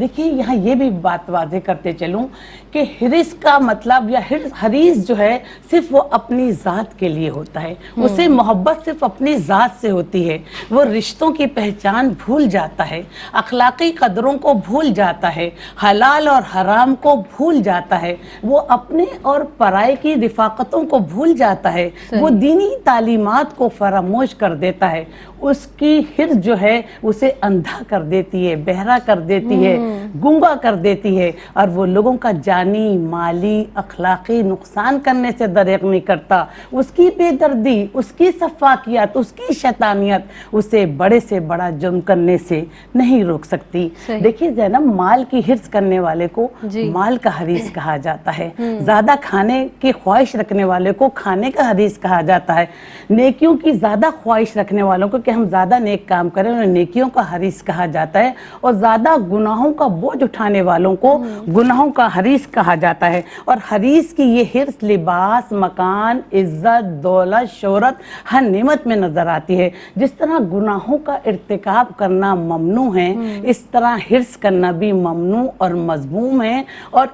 دیکھیے یہاں یہ بھی بات واضح کرتے چلوں کہ حرص کا مطلب یا حریص جو ہے صرف وہ اپنی ذات کے لیے ہوتا ہے، اسے محبت صرف اپنی ذات سے ہوتی ہے، وہ رشتوں کی پہچان بھول جاتا ہے، اخلاقی قدروں کو بھول جاتا ہے، حلال اور حرام کو بھول جاتا ہے، وہ اپنے اور پرائے کی رفاقتوں کو بھول جاتا ہے، وہ دینی تعلیمات کو فراموش کر دیتا ہے، اس کی حرص جو ہے اسے اندھا کر دیتی ہے، بہرا کر دیتی ہے، گنگا کر دیتی ہے، اور وہ لوگوں کا جانی مالی اخلاقی نقصان کرنے سے دریغ نہیں کرتا، اس کی بے دردی، اس کی سفاکیات، اس کی شیطانیت اسے بڑے سے بڑا جرم کرنے سے نہیں روک سکتی۔ دیکھیے زینب، مال کی حرص کرنے والے کو مال کا حریص کہا جاتا ہے، زیادہ کھانے کی خواہش رکھنے والے کو کھانے کا حریص کہا جاتا ہے، نیکیوں کی زیادہ خواہش رکھنے والوں کو کہ ہم زیادہ نیک کام کریں انہیں نیکیوں کا حریص کہا جاتا ہے، اور زیادہ گناہوں کا بوجھ اٹھانے والوں کو گناہوں کا حریص کہا جاتا ہے۔ اور حریص کی یہ حرص لباس، مکان، عزت، دولت، شہرت، ہر نعمت میں نظر آتی ہے۔ جس طرح گناہوں کا ارتکاب کرنا ممنوع ہے، اس طرح حرص کرنا بھی ممنوع اور مذموم ہے، اور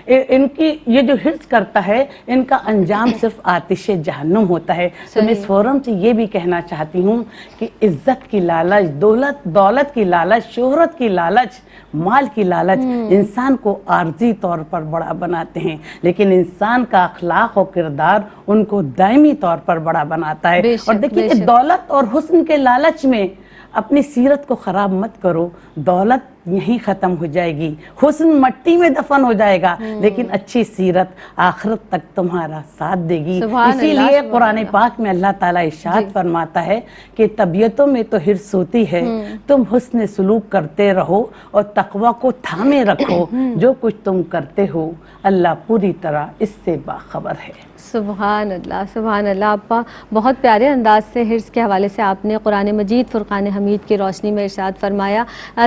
ان کی یہ جو حرص کرتا ہے ان کا انجام صرف آتش جہنم ہوتا ہے۔ تو میں اس فورم سے یہ بھی کہنا چاہتی ہوں کہ عزت کی لالچ، دولت کی لالچ، شہرت کی لالچ، مال کی لالچ انسان کو عارضی طور پر بڑا بناتے ہیں، لیکن انسان کا اخلاق و کردار ان کو دائمی طور پر بڑا بناتا ہے۔ اور دیکھیے کہ دولت اور حسن کے لالچ میں اپنی سیرت کو خراب مت کرو، دولت یہیں ختم ہو جائے گی، حسن مٹی میں دفن ہو جائے گا، لیکن اچھی سیرت آخرت تک تمہارا ساتھ دے گی۔ اسی لیے قرآن پاک میں اللہ تعالیٰ ارشاد فرماتا ہے کہ طبیعتوں میں تو حرص ہوتی ہے، تم حسن سلوک کرتے رہو اور تقوی کو تھامے رکھو، جو کچھ تم کرتے ہو اللہ پوری طرح اس سے باخبر ہے۔ سبحان اللہ، سبحان اللہ۔ آپا بہت پیارے انداز سے حرص کے حوالے سے آپ نے قرآن مجید فرقان حمید کی روشنی میں ارشاد فرمایا۔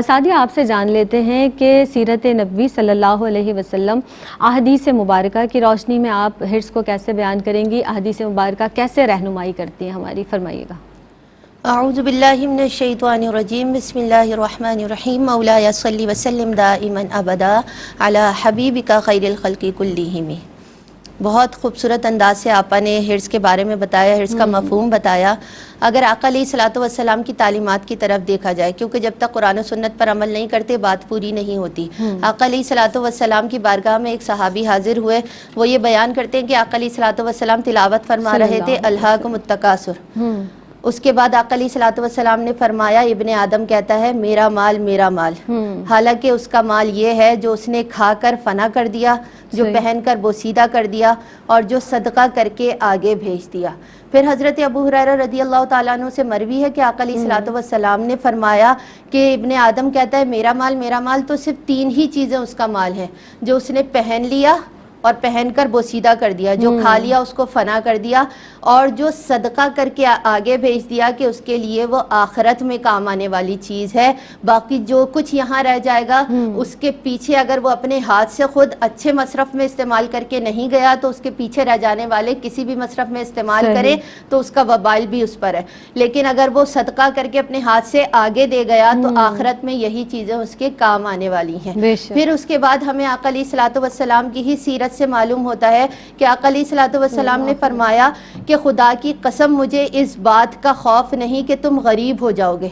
سعدیہ، آپ سے جان لیتے ہیں کہ سیرت نبوی صلی اللہ علیہ وسلم احادیث مبارکہ کی روشنی میں آپ حرص کو کیسے بیان کریں گی، احادیث مبارکہ کیسے رہنمائی کرتی ہیں ہماری، فرمائیے گا۔ اعوذ باللہ من الشیطان الرجیم، بسم اللہ الرحمن الرحیم، مولایا صلی وسلم دائما ابدا علی حبیبک خیر الخلق کلہم۔ بہت خوبصورت انداز سے آپا نے حرص کے بارے میں بتایا، حرص کا مفہوم بتایا۔ اگر آقا علیہ الصلوۃ والسلام کی تعلیمات کی طرف دیکھا جائے، کیونکہ جب تک قرآن و سنت پر عمل نہیں کرتے بات پوری نہیں ہوتی۔ آقا علیہ الصلوۃ والسلام کی بارگاہ میں ایک صحابی حاضر ہوئے، وہ یہ بیان کرتے ہیں کہ آقا علیہ الصلوۃ والسلام تلاوت فرما رہے تھے الہاکم التکاثر۔ اس کے بعد آقا علیہ الصلوۃ والسلام نے فرمایا ابن آدم کہتا ہے میرا مال میرا مال، حالانکہ اس کا مال یہ ہے جو اس نے کھا کر فنا کر دیا، جو پہن کر بوسیدہ کر دیا، اور جو صدقہ کر کے آگے بھیج دیا۔ پھر حضرت ابو ہریرہ رضی اللہ تعالیٰ عنہ سے مروی ہے کہ آقا علیہ الصلوۃ والسلام نے فرمایا کہ ابن آدم کہتا ہے میرا مال تو صرف 3 ہی چیزیں اس کا مال ہے، جو اس نے پہن لیا اور پہن کر بوسیدہ کر دیا، جو کھا لیا اس کو فنا کر دیا، اور جو صدقہ کر کے آگے بھیج دیا کہ اس کے لیے وہ آخرت میں کام آنے والی چیز ہے۔ باقی جو کچھ یہاں رہ جائے گا اس کے پیچھے اگر وہ اپنے ہاتھ سے خود اچھے مصرف میں استعمال کر کے نہیں گیا تو اس کے پیچھے رہ جانے والے کسی بھی مصرف میں استعمال کرے تو اس کا وبال بھی اس پر ہے، لیکن اگر وہ صدقہ کر کے اپنے ہاتھ سے آگے دے گیا تو آخرت میں یہی چیزیں اس کے کام آنے والی ہیں۔ پھر اس کے بعد ہمیں آقا علیہ الصلوۃ والسلام کی ہی سیرت سے معلوم ہوتا ہے کہ آقا علیہ الصلوۃ والسلام نے فرمایا کہ خدا کی قسم مجھے اس بات کا خوف نہیں کہ تم غریب ہو جاؤ گے،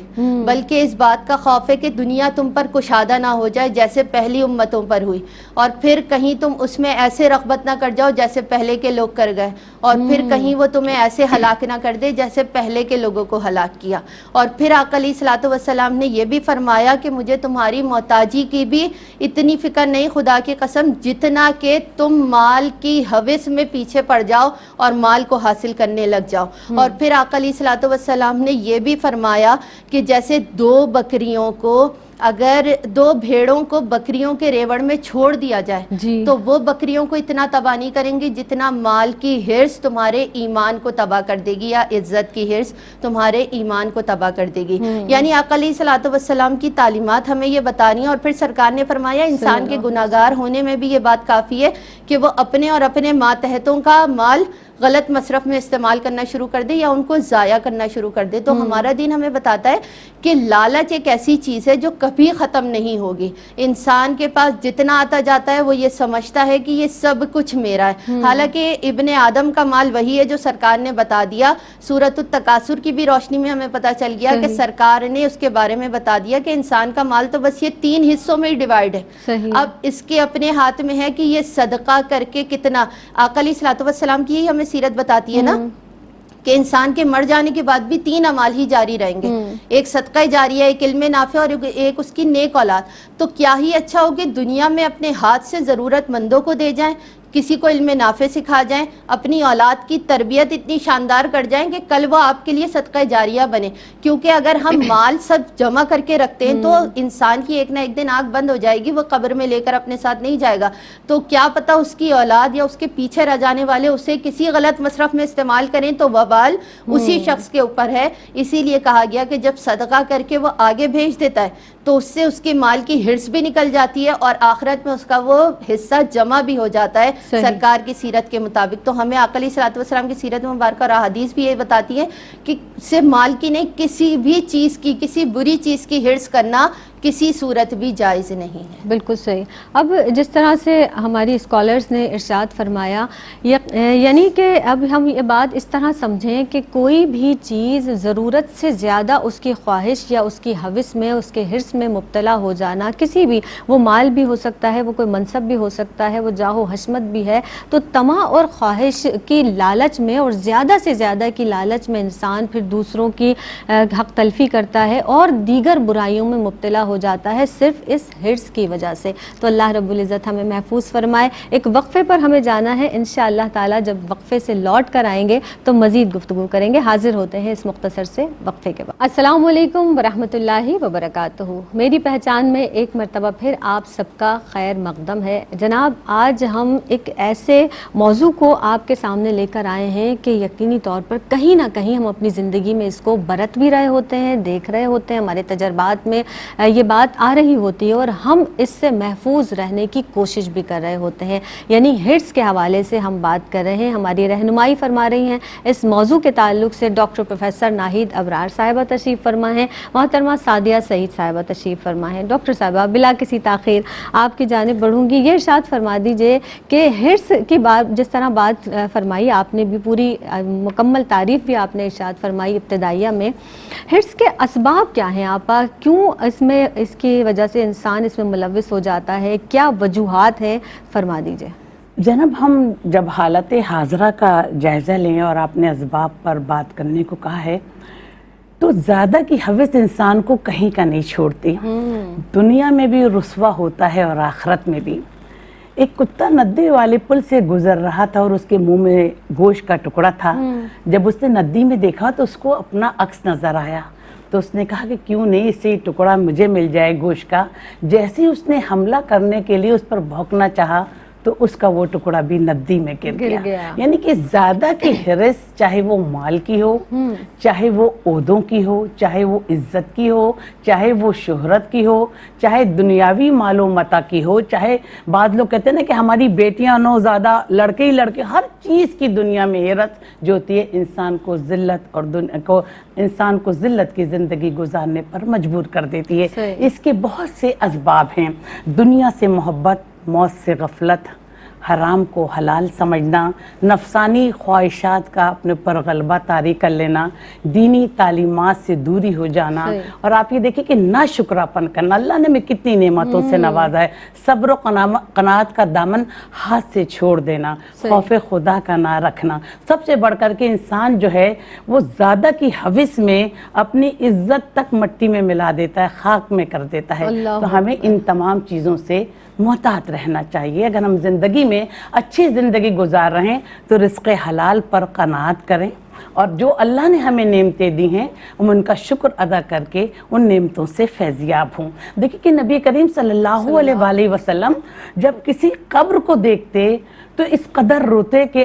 بلکہ اس بات کا خوف ہے کہ دنیا تم پر کشادہ نہ ہو جائے جیسے پہلی امتوں پر ہوئی، اور پھر کہیں تم اس میں ایسے رغبت نہ کر جاؤ جیسے پہلے کے لوگ کر گئے، اور پھر کہیں وہ تمہیں ایسے ہلاک نہ کر دے جیسے پہلے کے لوگوں کو ہلاک کیا۔ اور پھر آقا علیہ الصلوۃ والسلام نے یہ بھی فرمایا کہ مجھے تمہاری محتاجی کی بھی اتنی فکر نہیں خدا کی قسم جتنا کہ تم مال کی ہوس میں پیچھے پڑ جاؤ اور مال کو حاصل کرنے لگ جاؤ۔ اور پھر آقا علیہ الصلوۃ والسلام نے یہ بھی فرمایا کہ جیسے 2 بکریوں کو، اگر 2 بھیڑوں کو بکریوں کے ریوڑ میں چھوڑ دیا جائے تو وہ بکریوں کو اتنا تباہ نہیں کریں گی جتنا مال کی حرص تمہارے ایمان کو تباہ کر دے گی، یا عزت کی حرص تمہارے ایمان کو تباہ کر دے گی۔ یعنی آقا علیہ الصلوۃ والسلام کی تعلیمات ہمیں یہ بتانی ہیں۔ اور پھر سرکار نے فرمایا انسان کے گناہگار ہونے میں بھی یہ بات کافی ہے کہ وہ اپنے اور اپنے ماتحتوں کا مال غلط مصرف میں استعمال کرنا شروع کر دے یا ان کو ضائع کرنا شروع کر دے. تو ہمارا دین ہمیں بتاتا ہے کہ لالچ ایک ایسی چیز ہے جو کبھی ختم نہیں ہوگی. انسان کے پاس جتنا آتا جاتا ہے وہ یہ سمجھتا ہے کہ یہ سب کچھ میرا ہے، حالانکہ ابن آدم کا مال وہی ہے جو سرکار نے بتا دیا. سورۃ التکاثر کی بھی روشنی میں ہمیں پتہ چل گیا کہ سرکار نے اس کے بارے میں بتا دیا کہ انسان کا مال تو بس یہ 3 حصوں میں ہی ڈیوائیڈ ہے. اب اس کے اپنے ہاتھ میں ہے کہ یہ صدقہ کر کے کتنا. آقا علیہ الصلوۃ والسلام کی ہمیں سیرت بتاتی ہے نا کہ انسان کے مر جانے کے بعد بھی 3 اعمال ہی جاری رہیں گے. ایک صدقہ جاریہ، ایک علم نافع اور ایک اس کی نیک اولاد. تو کیا ہی اچھا ہو کہ دنیا میں اپنے ہاتھ سے ضرورت مندوں کو دے جائیں، کسی کو علم نافع سکھا جائیں، اپنی اولاد کی تربیت اتنی شاندار کر جائیں کہ کل وہ آپ کے لیے صدقہ جاریہ بنے. کیونکہ اگر ہم مال سب جمع کر کے رکھتے ہیں تو انسان کی ایک نہ ایک دن آنکھ بند ہو جائے گی، وہ قبر میں لے کر اپنے ساتھ نہیں جائے گا. تو کیا پتہ اس کی اولاد یا اس کے پیچھے رہ جانے والے اسے کسی غلط مصرف میں استعمال کریں تو وبال اسی شخص کے اوپر ہے. اسی لیے کہا گیا کہ جب صدقہ کر کے وہ آگے بھیج دیتا ہے تو اس سے اس کے مال کی ہرس بھی نکل جاتی ہے اور آخرت میں اس کا وہ حصہ جمع بھی ہو جاتا ہے سرکار کی سیرت کے مطابق. تو ہمیں آقا علیہ الصلوۃ والسلام کی سیرت مبارکہ اور احادیث بھی یہ بتاتی ہے کہ صرف مال کی نہیں، کسی بھی چیز کی، کسی بری چیز کی ہرس کرنا کسی صورت بھی جائز نہیں ہے. بالکل صحیح. اب جس طرح سے ہماری اسکالرز نے ارشاد فرمایا، یعنی کہ اب ہم یہ بات اس طرح سمجھیں کہ کوئی بھی چیز ضرورت سے زیادہ اس کی خواہش یا اس کی ہوس میں، اس کے حرص میں مبتلا ہو جانا، کسی بھی، وہ مال بھی ہو سکتا ہے، وہ کوئی منصب بھی ہو سکتا ہے، وہ جاہ و حشمت بھی ہے، تو طمع اور خواہش کی لالچ میں اور زیادہ سے زیادہ کی لالچ میں انسان پھر دوسروں کی حق تلفی کرتا ہے اور دیگر برائیوں میں مبتلا ہو جاتا ہے صرف اس حرص کی وجہ سے. تو اللہ رب العزت ہمیں محفوظ فرمائے. ایک وقفے پر ہمیں جانا ہے، انشاءاللہ تعالی جب وقفے سے لوٹ کر آئیں گے تو مزید گفتگو کریں گے. حاضر ہوتے ہیں اس مختصر سے وقفے کے بعد. السلام علیکم ورحمۃ اللہ وبرکاتہ. میری پہچان میں ایک مرتبہ پھر آپ سب کا خیر مقدم ہے. جناب، آج ہم ایک ایسے موضوع کو آپ کے سامنے لے کر آئے ہیں کہ یقینی طور پر کہیں نہ کہیں ہم اپنی زندگی میں اس کو برت بھی رہے ہوتے ہیں، دیکھ رہے ہوتے ہیں، ہمارے تجربات میں یہ بات آ رہی ہوتی ہے اور ہم اس سے محفوظ رہنے کی کوشش بھی کر رہے ہوتے ہیں. یعنی حرص کے حوالے سے ہم بات کر رہے ہیں. ہماری رہنمائی فرما رہی ہیں اس موضوع کے تعلق سے ڈاکٹر پروفیسر ناہید ابرار صاحبہ تشریف فرما ہیں، محترمہ سعدیہ سعید صاحبہ تشریف فرما ہیں. ڈاکٹر صاحبہ، بلا کسی تاخیر آپ کی جانب بڑھوں گی. یہ ارشاد فرما دیجئے کہ حرص کی بات جس طرح بات فرمائی آپ نے بھی، پوری مکمل تعریف بھی آپ نے ارشاد فرمائی ابتدائیہ میں، حرص کے اسباب کیا ہیں آپا؟ کیوں اس کی وجہ سے انسان اس میں ملوث ہو جاتا ہے؟ کیا وجوہات ہیں؟ فرما دیجئے. جناب، ہم جب حالت حاضرہ کا جائزہ لیں اور آپ نے اسباب پر بات کرنے کو کہا ہے تو زیادہ کی ہوس انسان کو کہیں کا نہیں چھوڑتی. دنیا میں بھی رسوا ہوتا ہے اور آخرت میں بھی. ایک کتا ندی والے پل سے گزر رہا تھا اور اس کے منہ میں گوشت کا ٹکڑا تھا. جب اس نے ندی میں دیکھا تو اس کو اپنا عکس نظر آیا تو اس نے کہا کہ کیوں نہیں اسی ٹکڑا مجھے مل جائے گوشت کا. جیسے ہی اس نے حملہ کرنے کے لیے اس پر بھونکنا چاہا تو اس کا وہ ٹکڑا بھی ندی میں گر گیا. یعنی کہ زیادہ کی حرص، چاہے وہ مال کی ہو، چاہے وہ عہدوں کی ہو، چاہے وہ عزت کی ہو، چاہے وہ شہرت کی ہو، چاہے دنیاوی مال و متاع کی ہو، چاہے بعض لوگ کہتے ہیں نا کہ ہماری بیٹیاں نو زیادہ، لڑکے ہی لڑکے، ہر چیز کی دنیا میں حرص جو ہوتی ہے انسان کو ذلت کی زندگی گزارنے پر مجبور کر دیتی ہے. اس کے بہت سے اسباب ہیں. دنیا سے محبت، موت سے غفلت، حرام کو حلال سمجھنا، نفسانی خواہشات کا اپنے پر غلبہ طاری کر لینا، دینی تعلیمات سے دوری ہو جانا، اور آپ یہ دیکھیں کہ ناشکراپن کرنا. اللہ نے ہمیں کتنی نعمتوں سے نوازا ہے. صبر و قناعت کا دامن ہاتھ سے چھوڑ دینا، خوف خدا کا نہ رکھنا. سب سے بڑھ کر کے انسان جو ہے وہ زیادہ کی ہوس میں اپنی عزت تک مٹی میں ملا دیتا ہے، خاک میں کر دیتا ہے. تو ہمیں ان تمام چیزوں سے محتاط رہنا چاہیے. اگر ہم زندگی میں اچھی زندگی گزار رہے ہیں تو رزق حلال پر قناعت کریں اور جو اللہ نے ہمیں نعمتیں دی ہیں ہم ان کا شکر ادا کر کے ان نعمتوں سے فیضیاب ہوں. دیکھیں کہ نبی کریم صلی اللہ علیہ وآلہ وسلم جب کسی قبر کو دیکھتے تو اس قدر روتے کہ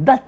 10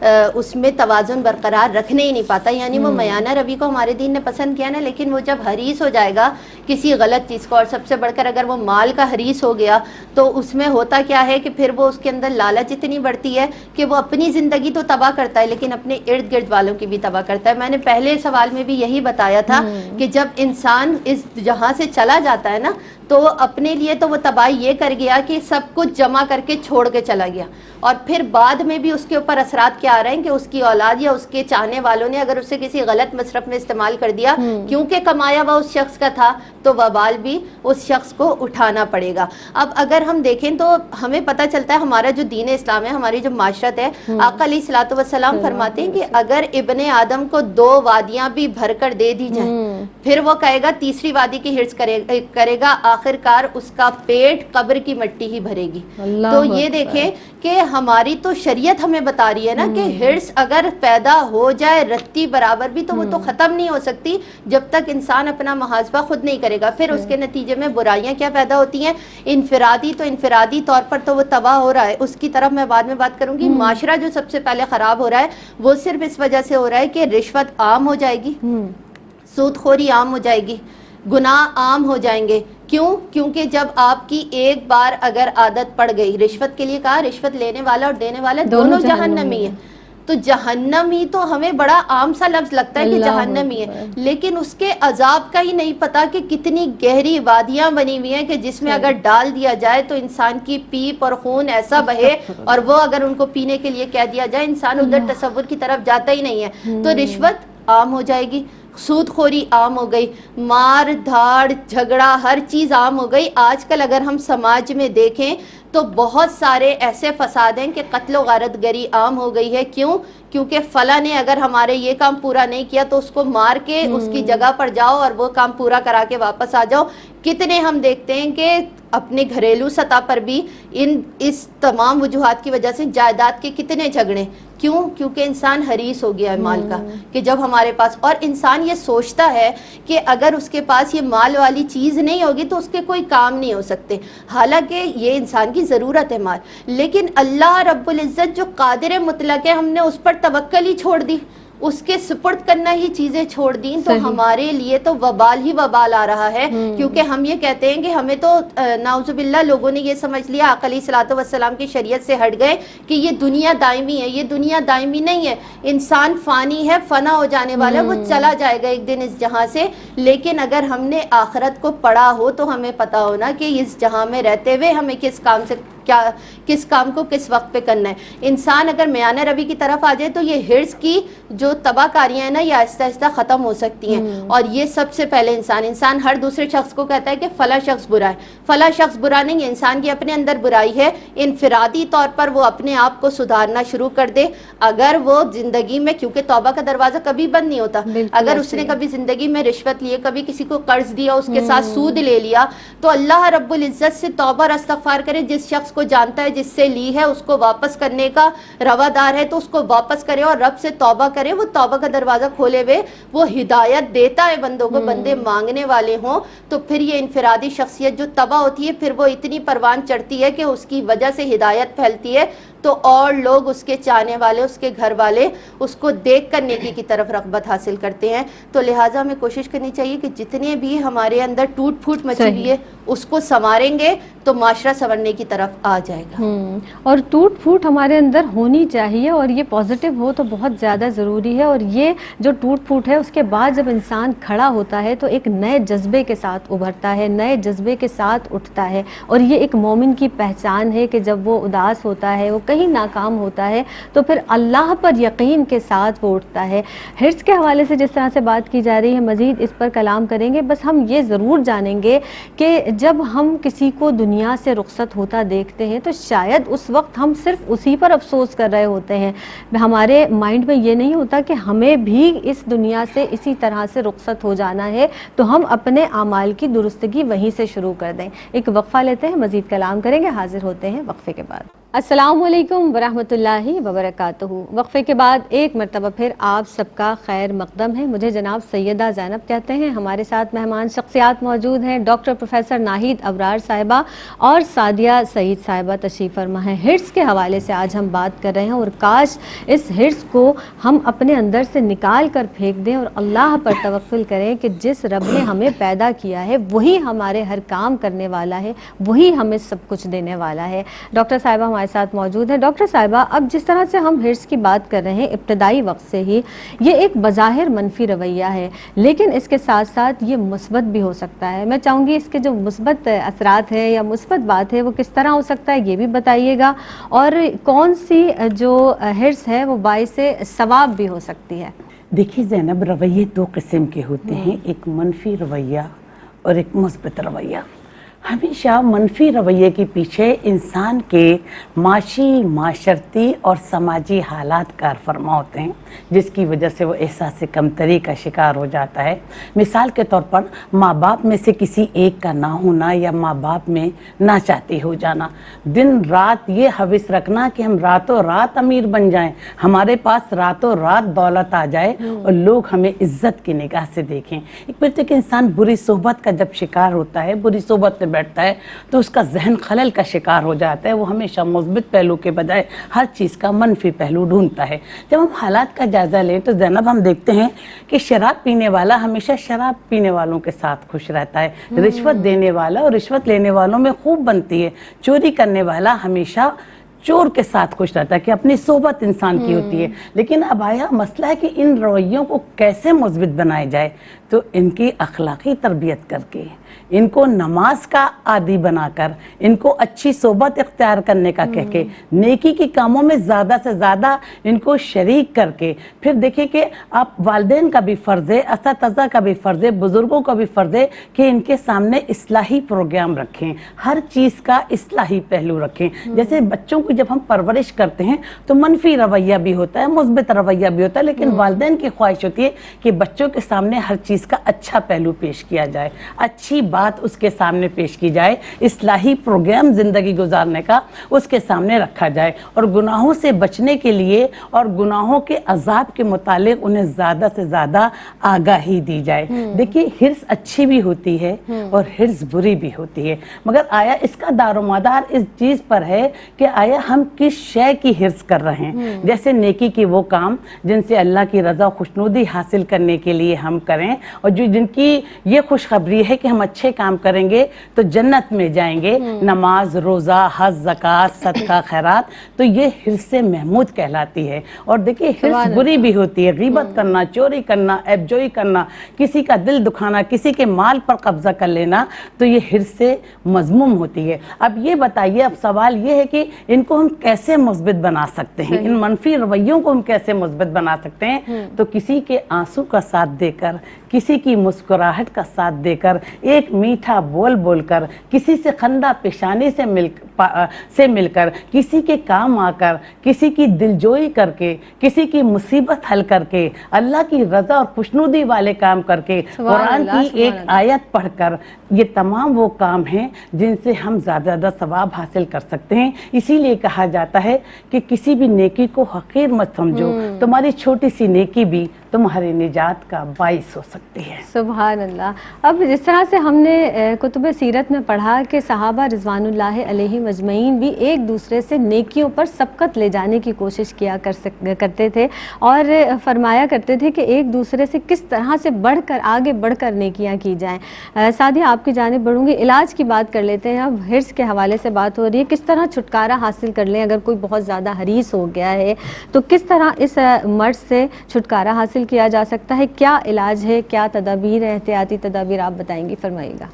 اس میں توازن برقرار رکھنے ہی نہیں پاتا. یعنی وہ میانہ روی کو ہمارے دین نے پسند کیا نا, لیکن وہ جب حریص ہو جائے گا کسی غلط چیز کو, اور سب سے بڑھ کر اگر وہ مال کا حریص ہو گیا تو اس میں ہوتا کیا ہے کہ پھر وہ اس کے اندر لالچ اتنی بڑھتی ہے کہ وہ اپنی زندگی تو تباہ کرتا ہے لیکن اپنے ارد گرد والوں کی بھی تباہ کرتا ہے. میں نے پہلے سوال میں بھی یہی بتایا تھا کہ جب انسان اس جہاں سے چلا جاتا ہے نا تو اپنے لیے تو وہ تباہی یہ کر گیا کہ سب کچھ جمع کر کے چھوڑ کے چلا گیا, اور پھر بعد میں بھی اس کے اوپر اثرات کیا آ رہے ہیں کہ اس کی اولاد یا اس کے چاہنے والوں نے اگر اسے کسی غلط مصرف میں استعمال کر دیا کیونکہ کمایا ہوا اس شخص کا تھا تو وبال بھی اس شخص کو اٹھانا پڑے گا. اب اگر ہم دیکھیں تو ہمیں پتہ چلتا ہے ہمارا جو دین اسلام ہے, ہماری جو معاشرت ہے, آقا علیہ الصلوۃ والسلام فرماتے ہیں کہ اگر ابن آدم کو 2 وادیاں بھی بھر کر دے دی جائیں پھر وہ کہے گا تیسری وادی کی ہرس کرے گا, آخر کار اس کا پیٹ قبر کی مٹی ہی بھرے گی. تو یہ دیکھیں کہ ہماری تو شریعت ہمیں بتا رہی ہے نا کہ ہرس اگر پیدا ہو جائے رتی برابر بھی تو وہ تو ختم نہیں ہو سکتی جب تک انسان اپنا محاسبہ خود نہیں کرے گا. پھر اس کے نتیجے میں برائیاں کیا پیدا ہوتی ہیں, انفرادی طور پر تو وہ تباہ ہو رہا ہے, اس کی طرف میں بعد میں بات کروں گی. معاشرہ جو سب سے پہلے خراب ہو رہا ہے وہ صرف اس وجہ سے ہو رہا ہے کہ رشوت عام ہو جائے گی, سود خوری عام ہو جائے گی, گناہ عام ہو جائیں گے. کیوں؟ کیونکہ جب آپ کی ایک بار اگر عادت پڑ گئی, رشوت کے لیے کہا رشوت لینے والا اور دینے والا دونوں جہنمی ہیں, تو جہنمی تو ہمیں بڑا عام سا لفظ لگتا ہے کہ جہنمی ہے, لیکن اس کے عذاب کا ہی نہیں پتا کہ کتنی گہری وادیاں بنی ہوئی ہیں کہ جس میں اگر ڈال دیا جائے تو انسان کی پیپ اور خون ایسا بہے, اور وہ اگر ان کو پینے کے لیے کہہ دیا جائے انسان ادھر تصور کی طرف جاتا ہی نہیں ہے. تو رشوت عام ہو جائے گی, سود خوری عام ہو گئی, مار دھاڑ جھگڑا ہر چیز عام ہو گئی. آج کل اگر ہم سماج میں دیکھیں تو بہت سارے ایسے فساد ہیں کہ قتل و غارت گری عام ہو گئی ہے. کیوں؟ کیونکہ فلاں نے اگر ہمارے یہ کام پورا نہیں کیا تو اس کو مار کے اس کی جگہ پر جاؤ اور وہ کام پورا کرا کے واپس آ جاؤ. کتنے ہم دیکھتے ہیں کہ اپنے گھریلو سطح پر بھی اس تمام وجوہات کی وجہ سے جائیداد کے کتنے جھگڑے. کیوں؟ کیونکہ انسان حریص ہو گیا ہے مال کا, کہ جب ہمارے پاس, اور انسان یہ سوچتا ہے کہ اگر اس کے پاس یہ مال والی چیز نہیں ہوگی تو اس کے کوئی کام نہیں ہو سکتے. حالانکہ یہ انسان کی ضرورت ہے مال, لیکن اللہ رب العزت جو قادر مطلق ہے ہم نے اس پر توکل ہی چھوڑ دی, اس کے سپرد کرنا ہی چیزیں چھوڑ دیں, تو ہمارے لیے تو وبال ہی وبال آ رہا ہے. کیونکہ ہم یہ کہتے ہیں کہ ہمیں تو نعوذ باللہ لوگوں نے یہ سمجھ لیا, آقا علیہ الصلوۃ والسلام کی شریعت سے ہٹ گئے کہ یہ دنیا دائمی ہے. یہ دنیا دائمی نہیں ہے, انسان فانی ہے, فنا ہو جانے والا, وہ چلا جائے گا ایک دن اس جہاں سے. لیکن اگر ہم نے آخرت کو پڑھا ہو تو ہمیں پتا ہونا کہ اس جہاں میں رہتے ہوئے ہمیں کس کام کو کس وقت پہ کرنا ہے. انسان اگر میانہ روی کی طرف آ جائے تو یہ ہرس کی جو تباہ کاریاں ہیں نا یہ آہستہ آہستہ ختم ہو سکتی ہیں. اور یہ سب سے پہلے انسان ہر دوسرے شخص کو کہتا ہے کہ فلاں شخص برا ہے. فلاں شخص برا نہیں ہے, انسان کی اپنے اندر برائی ہے. انفرادی طور پر وہ اپنے آپ کو سدھارنا شروع کر دے. اگر وہ زندگی میں, کیونکہ توبہ کا دروازہ کبھی بند نہیں ہوتا, اگر اس نے کبھی زندگی میں رشوت لیے, کبھی کسی کو قرض دیا, اس کے ساتھ سود لے لیا, تو اللہ رب العزت سے توبہ اور استغفار کرے. جس شخص کو جانتا ہے, جس سے لی ہے, اس کو واپس کرنے کا روادار ہے تو اس کو واپس کرے اور رب سے توبہ کرے. وہ توبہ کا دروازہ کھولے ہوئے وہ ہدایت دیتا ہے بندوں کو, بندے مانگنے والے ہوں تو پھر یہ انفرادی شخصیت جو تباہ ہوتی ہے پھر وہ اتنی پروان چڑھتی ہے کہ اس کی وجہ سے ہدایت پھیلتی ہے, تو اور لوگ اس کے چاہنے والے, اس کے گھر والے اس کو دیکھ کر نیکی کی طرف رغبت حاصل کرتے ہیں. تو لہٰذا ہمیں کوشش کرنی چاہیے کہ جتنے بھی ہمارے اندر ٹوٹ پھوٹ مچی ہوئی ہے اس کو سنواریں گے تو معاشرہ سنورنے کی طرف آ جائے گا. اور ٹوٹ پھوٹ ہمارے اندر ہونی چاہیے, اور یہ پازیٹیو ہو تو بہت زیادہ ضروری ہے. اور یہ جو ٹوٹ پھوٹ ہے اس کے بعد جب انسان کھڑا ہوتا ہے تو ایک نئے جذبے کے ساتھ ابھرتا ہے, نئے جذبے کے ساتھ اٹھتا ہے. اور یہ ایک مومن کی پہچان ہے کہ جب وہ اداس ہوتا ہے, وہ کہیں ناکام ہوتا ہے, تو پھر اللہ پر یقین کے ساتھ وہ اٹھتا ہے. ہرس کے حوالے سے جس طرح سے بات کی جا رہی ہے, مزید اس پر کلام کریں گے. بس ہم یہ ضرور جانیں گے کہ جب ہم کسی کو دنیا سے رخصت ہوتا دیکھتے ہیں تو شاید اس وقت ہم صرف اسی پر افسوس کر رہے ہوتے ہیں, ہمارے مائنڈ میں یہ نہیں ہوتا کہ ہمیں بھی اس دنیا سے اسی طرح سے رخصت ہو جانا ہے, تو ہم اپنے اعمال کی درستگی وہیں سے شروع کر دیں. ایک وقفہ لیتے ہیں, مزید کلام کریں گے, حاضر ہوتے ہیں وقفے کے بعد. السلام علیکم ورحمۃ اللہ وبرکاتہ۔ وقفے کے بعد ایک مرتبہ پھر آپ سب کا خیر مقدم ہے۔ مجھے جناب سیدہ زینب کہتے ہیں۔ ہمارے ساتھ مہمان شخصیات موجود ہیں، ڈاکٹر پروفیسر ناہید ابرار صاحبہ اور سعدیہ سعید صاحبہ تشریف فرما ہیں۔ ہرس کے حوالے سے آج ہم بات کر رہے ہیں، اور کاش اس ہرس کو ہم اپنے اندر سے نکال کر پھینک دیں اور اللہ پر توکل کریں کہ جس رب نے ہمیں پیدا کیا ہے وہی ہمارے ہر کام کرنے والا ہے، وہی ہمیں سب کچھ دینے والا ہے۔ ڈاکٹر صاحبہ ہمارے ساتھ موجود ہے۔ ڈاکٹر صاحبہ، اب جس طرح سے ہم ہرس کی بات کر رہے ہیں ابتدائی وقت سے ہی، یہ ایک بظاہر منفی رویہ ہے، لیکن اس کے ساتھ ساتھ یہ مثبت بھی ہو سکتا ہے۔ میں چاہوں گی اس کے جو مثبت اثرات ہیں یا مثبت بات ہے وہ کس طرح ہو سکتا ہے یہ بھی بتائیے گا، اور کون سی جو ہرس ہے وہ باعث ثواب بھی ہو سکتی ہے۔ دیکھیے زینب، رویے دو قسم کے ہوتے ہیں، ایک منفی رویہ اور ایک مثبت رویہ۔ ہمیشہ منفی رویے کے پیچھے انسان کے معاشی، معاشرتی اور سماجی حالات کار فرما ہوتے ہیں، جس کی وجہ سے وہ احساس کمتری کا شکار ہو جاتا ہے۔ مثال کے طور پر ماں باپ میں سے کسی ایک کا نہ ہونا یا ماں باپ میں ناچاہتے ہو جانا، دن رات یہ ہوس رکھنا کہ ہم راتوں رات امیر بن جائیں، ہمارے پاس راتوں رات دولت آ جائے اور لوگ ہمیں عزت کی نگاہ سے دیکھیں۔ ایک بار کہ انسان بری صحبت کا جب شکار ہوتا ہے، بری صحبت میں بیٹھتا ہے تو اس کا ذہن خلل کا شکار ہو جاتا ہے، وہ ہمیشہ مثبت پہلو کے بجائے ہر چیز کا منفی پہلو ڈھونڈتا ہے۔ جب ہم حالات کا جائزہ لیں تو زینب ہم دیکھتے ہیں کہ شراب پینے والا ہمیشہ شراب پینے والوں کے ساتھ خوش رہتا ہے، رشوت دینے والا اور رشوت لینے والوں میں خوب بنتی ہے، چوری کرنے والا ہمیشہ چور کے ساتھ خوش رہتا ہے، کہ اپنی صحبت انسان کی ہوتی ہے۔ لیکن اب آیا مسئلہ ہے کہ ان رویوں کو کیسے مثبت بنایا جائے، تو ان کی اخلاقی تربیت کر کے، ان کو نماز کا عادی بنا کر، ان کو اچھی صحبت اختیار کرنے کا کہہ کے، نیکی کے کاموں میں زیادہ سے زیادہ ان کو شریک کر کے، پھر دیکھیں کہ آپ والدین کا بھی فرض ہے، اساتذہ کا بھی فرض ہے، بزرگوں کا بھی فرض ہے کہ ان کے سامنے اصلاحی پروگرام رکھیں، ہر چیز کا اصلاحی پہلو رکھیں۔ جیسے بچوں کو جب ہم پرورش کرتے ہیں تو منفی رویہ بھی ہوتا ہے، مثبت رویہ بھی ہوتا ہے، لیکن والدین کی خواہش ہوتی ہے کہ بچوں کے سامنے ہر چیز کا اچھا پہلو پیش کیا جائے، اچھی بات اس کے سامنے پیش کی جائے، اصلاحی پروگرام زندگی گزارنے کا اس کے سامنے رکھا جائے، اور گناہوں سے بچنے کے لیے اور گناہوں کے عذاب کے متعلق انہیں زیادہ سے زیادہ آگاہی دی جائے۔ دیکھیے ہرس اچھی بھی ہوتی ہے اور ہرس بری بھی ہوتی ہے، مگر آیا اس کا دار و مدار اس چیز پر ہے کہ آیا ہم کس شے کی ہرس کر رہے ہیں۔ جیسے نیکی کی وہ کام جن سے اللہ کی رضا و خوشنودی حاصل کرنے کے لیے ہم کریں، اور جن کی یہ خوشخبری ہے کہ ہم اچھے کام کریں گے تو جنت میں جائیں گے، نماز، روزہ، حج، زکوٰۃ، صدقہ، خیرات، تو یہ ہرس محمود کہلاتی ہے۔ اور دیکھیے ہرس بری بھی ہوتی ہے، غیبت کرنا، چوری کرنا، عیب جوئی کرنا، کسی کا دل دکھانا، کسی کے مال پر قبضہ کر لینا، تو یہ ہرس سے مذموم ہوتی ہے۔ اب یہ بتائیے، اب سوال یہ ہے کہ ان کو ہم کیسے مثبت بنا سکتے ہیں، ان منفی رویوں کو ہم کیسے مثبت بنا سکتے ہیں؟ تو کسی کے آنسو کا ساتھ دے کر، کسی کی مسکراہٹ کا ساتھ دے کر، ایک میٹھا بول بول کر، کسی سے خندہ پیشانی سے مل کر، کسی کے کام آ کر، کسی کی دلجوئی کر کے، کسی کی مصیبت حل کر کے، اللہ کی رضا اور خوشنودی والے کام کر کے، قرآن کی ایک آیت پڑھ کر، یہ تمام وہ کام ہیں جن سے ہم زیادہ ثواب حاصل کر سکتے ہیں۔ اسی لیے کہا جاتا ہے کہ کسی بھی نیکی کو حقیر مت سمجھو، تمہاری چھوٹی سی نیکی بھی تمہاری نجات کا باعث ہو سکتی ہے۔ سبحان اللہ۔ اب جس طرح سے ہم نے کتب سیرت میں پڑھا کہ صحابہ رضوان اللہ علیہ مجمعین بھی ایک دوسرے سے نیکیوں پر سبقت لے جانے کی کوشش کیا کرتے تھے، اور فرمایا کرتے تھے کہ ایک دوسرے سے کس طرح سے بڑھ کر آگے بڑھ کر نیکیاں کی جائیں۔ سعدیہ آپ کی جانب بڑھوں گی، علاج کی بات کر لیتے ہیں۔ اب ہرس کے حوالے سے بات ہو رہی ہے، کس طرح چھٹکارا حاصل کر لیں اگر کوئی بہت زیادہ حریص ہو گیا ہے، تو کس طرح اس مرض سے چھٹکارا حاصل کیا جا سکتا ہے؟ کیا علاج ہے، کیا تدابیر ہے، احتیاطی تدابیر آپ بتائیں گی، فرمائیے گا۔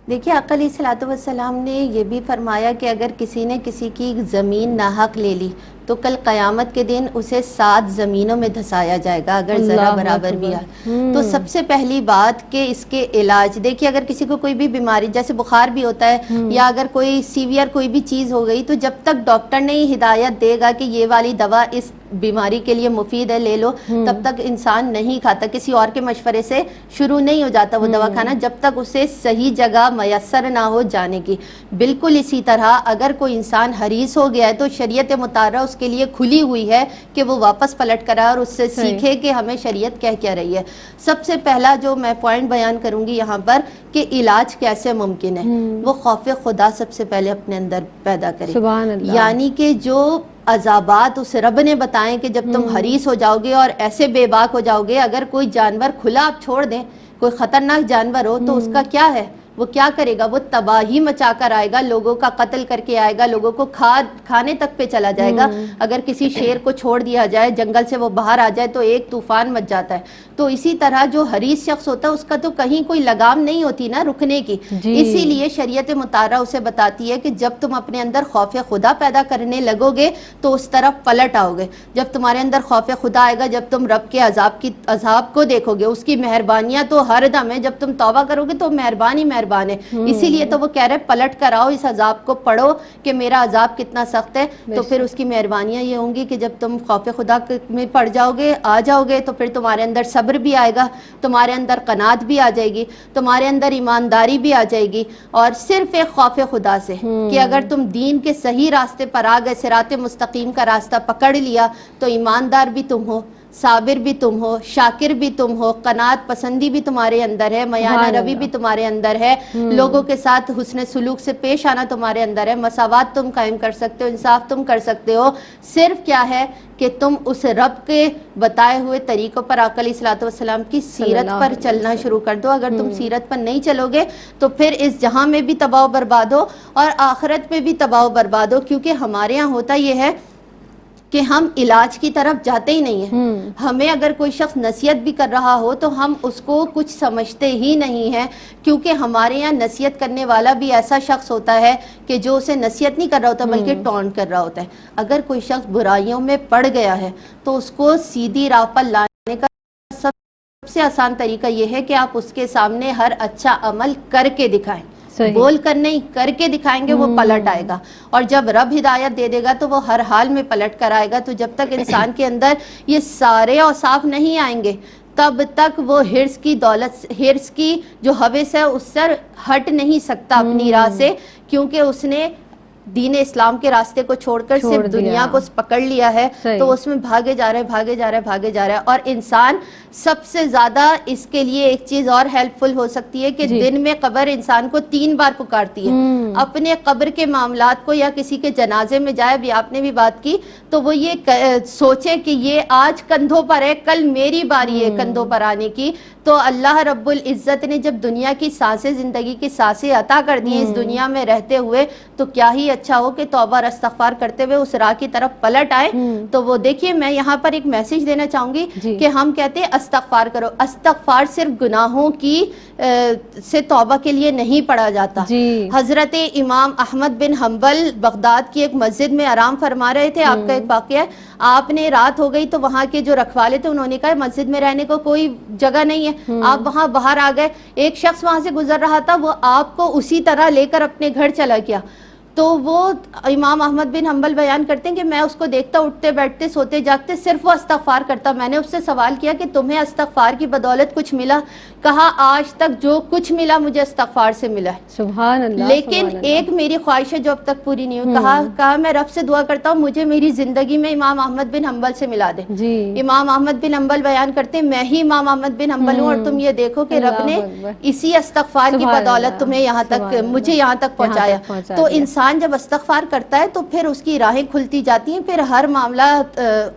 دیکھیے آقا علیہ الصلوۃ والسلام نے یہ بھی فرمایا کہ اگر کسی نے کسی کی زمین ناحق لے لی تو کل قیامت کے دن اسے 7 زمینوں میں دھسایا جائے گا اگر ذرا برابر بھی آئے. تو سب سے پہلی بات کہ اس کے علاج، دیکھیے اگر کسی کو کوئی بھی بیماری جیسے بخار بھی ہوتا ہے یا اگر کوئی سیویئر کوئی بھی چیز ہو گئی، تو جب تک ڈاکٹر نے ہدایت دے گا کہ یہ والی دوا اس بیماری کے لیے مفید ہے لے لو، تب تک انسان نہیں کھاتا. کسی اور کے مشورے سے شروع نہیں ہو جاتا وہ دوا کھانا جب تک اسے صحیح جگہ میسر نہ ہو جانے کی. بالکل اسی طرح اگر کوئی انسان حریص ہو گیا ہے تو شریعت مطالعہ اس کے لیے کھلی ہوئی ہے کہ وہ واپس پلٹ کرا اور اس سے سیکھے کہ ہمیں شریعت کہہ کیا رہی ہے. سب سے پہلا جو میں پوائنٹ بیان کروں گی یہاں پر کہ علاج کیسے ممکن ہے، وہ خوف خدا سب سے پہلے اپنے اندر پیدا کرے. سبحان اللہ. یعنی کہ جو عذابات اس رب نے بتائیں کہ جب تم حریص ہو جاؤ گے اور ایسے بے باک ہو جاؤ گے، اگر کوئی جانور کھلا آپ چھوڑ دیں، کوئی خطرناک جانور ہو تو اس کا کیا ہے، وہ کیا کرے گا، وہ تباہی مچا کر آئے گا، لوگوں کا قتل کر کے آئے گا، لوگوں کو کھانے تک پہ چلا جائے گا. اگر کسی شیر کو چھوڑ دیا جائے جنگل سے، وہ باہر آ جائے تو ایک طوفان مچ جاتا ہے. تو اسی طرح جو حریص شخص ہوتا ہے اس کا تو کہیں کوئی لگام نہیں ہوتی نا رکنے کی. اسی لیے شریعت مطالعہ اسے بتاتی ہے کہ جب تم اپنے اندر خوف خدا پیدا کرنے لگو گے تو اس طرف پلٹ آؤ گے. جب تمہارے اندر خوف خدا آئے گا، جب تم رب کے عذاب کو دیکھو گے، اس کی مہربانیاں تو ہر دم ہے، جب تم توبہ کرو گے تو مہربان ہی مہربان ہے. اسی لیے تو وہ کہہ رہے پلٹ کر آؤ، اس عذاب کو پڑھو کہ میرا عذاب کتنا سخت ہے. تو پھر اس کی مہربانیاں یہ ہوں گی کہ جب تم خوف خدا میں پڑ جاؤ گے، آ جاؤ گے، تو پھر تمہارے اندر صبر بھی آئے گا، تمہارے اندر قناعت بھی آ جائے گی، تمہارے اندر ایمانداری بھی آ جائے گی. اور صرف ایک خوف خدا سے کہ اگر تم دین کے صحیح راستے پر آ گئے، صراط مستقیم کا راستہ پکڑ لیا، تو ایماندار بھی تم ہو، صابر بھی تم ہو، شاکر بھی تم ہو، قناعت پسندی بھی تمہارے اندر ہے، میانہ روی بھی تمہارے اندر ہے، لوگوں کے ساتھ حسن سلوک سے پیش آنا تمہارے اندر ہے، مساوات تم قائم کر سکتے ہو، انصاف تم کر سکتے ہو. صرف کیا ہے کہ تم اس رب کے بتائے ہوئے طریقوں پر، آقا علیہ الصلوۃ والسلام کی سیرت پر چلنا شروع کر دو. اگر تم سیرت پر نہیں چلو گے تو پھر اس جہاں میں بھی تباہ و برباد ہو اور آخرت میں بھی تباہ و برباد ہو. کیونکہ ہمارے ہاں ہوتا یہ ہے کہ ہم علاج کی طرف جاتے ہی نہیں ہیں. ہمیں اگر کوئی شخص نصیحت بھی کر رہا ہو تو ہم اس کو کچھ سمجھتے ہی نہیں ہیں، کیونکہ ہمارے یہاں نصیحت کرنے والا بھی ایسا شخص ہوتا ہے کہ جو اسے نصیحت نہیں کر رہا ہوتا بلکہ ٹونٹ کر رہا ہوتا ہے. اگر کوئی شخص برائیوں میں پڑ گیا ہے تو اس کو سیدھی راہ پر لانے کا سب سے آسان طریقہ یہ ہے کہ آپ اس کے سامنے ہر اچھا عمل کر کے دکھائیں. بول کر نہیں، کر کے دکھائیں گے وہ پلٹ آئے گا. اور جب رب ہدایت دے دے گا تو وہ ہر حال میں پلٹ کر آئے گا. تو جب تک انسان کے اندر یہ سارے اوصاف نہیں آئیں گے تب تک وہ حرص کی دولت، حرص کی جو ہوس ہے اس سے ہٹ نہیں سکتا اپنی راہ سے، کیونکہ اس نے دین اسلام کے راستے کو چھوڑ کر صرف دنیا کو پکڑ لیا ہے. تو اس میں بھاگے جا رہا ہے. اور انسان سب سے زیادہ اس کے لیے ایک چیز اور ہیلپ فل ہو سکتی ہے کہ دن میں قبر انسان کو 3 بار پکارتی ہے. اپنے قبر کے معاملات کو یا کسی کے جنازے میں جائے، بھی آپ نے بھی بات کی، تو وہ یہ سوچے کہ یہ آج کندھوں پر ہے، کل میری باری ہے کندھوں پر آنے کی. تو اللہ رب العزت نے جب دنیا کی سانسیں، زندگی کی سانسیں عطا کر دی ہیں اس دنیا میں رہتے ہوئے، تو کیا ہی اچھا ہو کہ توبہ اور استغفار کرتے ہوئے اس راہ کی طرف پلٹ آئے. تو وہ دیکھیے، میں یہاں پر ایک میسج دینا چاہوں گی کہ ہم کہتے ہیں استغفار کرو. استغفار صرف گناہوں کی سے توبہ کے لیے نہیں پڑھا جاتا. حضرت امام احمد بن حنبل بغداد کی ایک مسجد میں آرام فرما رہے تھے. آپ کا ایک واقعہ ہے، آپ نے رات ہو گئی تو وہاں کے جو رکھوالے تھے انہوں نے کہا مسجد میں رہنے کو کوئی جگہ نہیں ہے، آپ وہاں باہر آ گئے. ایک شخص وہاں سے گزر رہا تھا، وہ آپ کو اسی طرح لے کر اپنے گھر چلا گیا. تو وہ امام احمد بن حنبل بیان کرتے ہیں کہ میں اس کو دیکھتا، اٹھتے بیٹھتے سوتے جاگتے صرف وہ استغفار کرتا. میں نے اس سے سوال کیا کہ تمہیں استغفار کی بدولت کچھ ملا؟ کہا آج تک جو کچھ ملا مجھے استغفار سے ملا ہے. سبحان اللہ. لیکن ایک میری خواہش ہے جو اب تک پوری نہیں ہوئی. کہا میں رب سے دعا کرتا ہوں مجھے میری زندگی میں امام احمد بن حنبل سے ملا دے. امام احمد بن حنبل بیان کرتے ہیں میں ہی امام احمد بن حنبل ہوں، اور تم یہ دیکھو کہ رب نے اسی استغفار کی بدولت تمہیں یہاں تک، مجھے یہاں تک پہنچایا. تو انسان جب استغفار کرتا ہے تو پھر اس کی راہیں کھلتی جاتی ہیں، پھر ہر معاملہ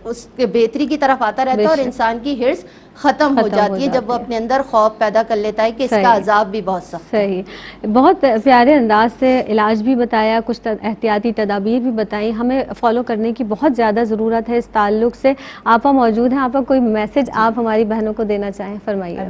اس کے بہتری کی طرف آتا رہتا ہے اور انسان کی حرص ختم ہو جاتی ہے جب وہ اپنے اندر خوف پیدا کر لیتا ہے کہ اس کا عذاب بھی بہت سخت ہے. صحیح. بہت پیارے انداز سے علاج بھی بتایا، کچھ احتیاطی تدابیر بھی بتائیں، ہمیں فالو کرنے کی بہت زیادہ ضرورت ہے. اس تعلق سے آپا موجود ہیں. آپا کوئی میسج آپ ہماری بہنوں کو دینا چاہیں فرمائیے.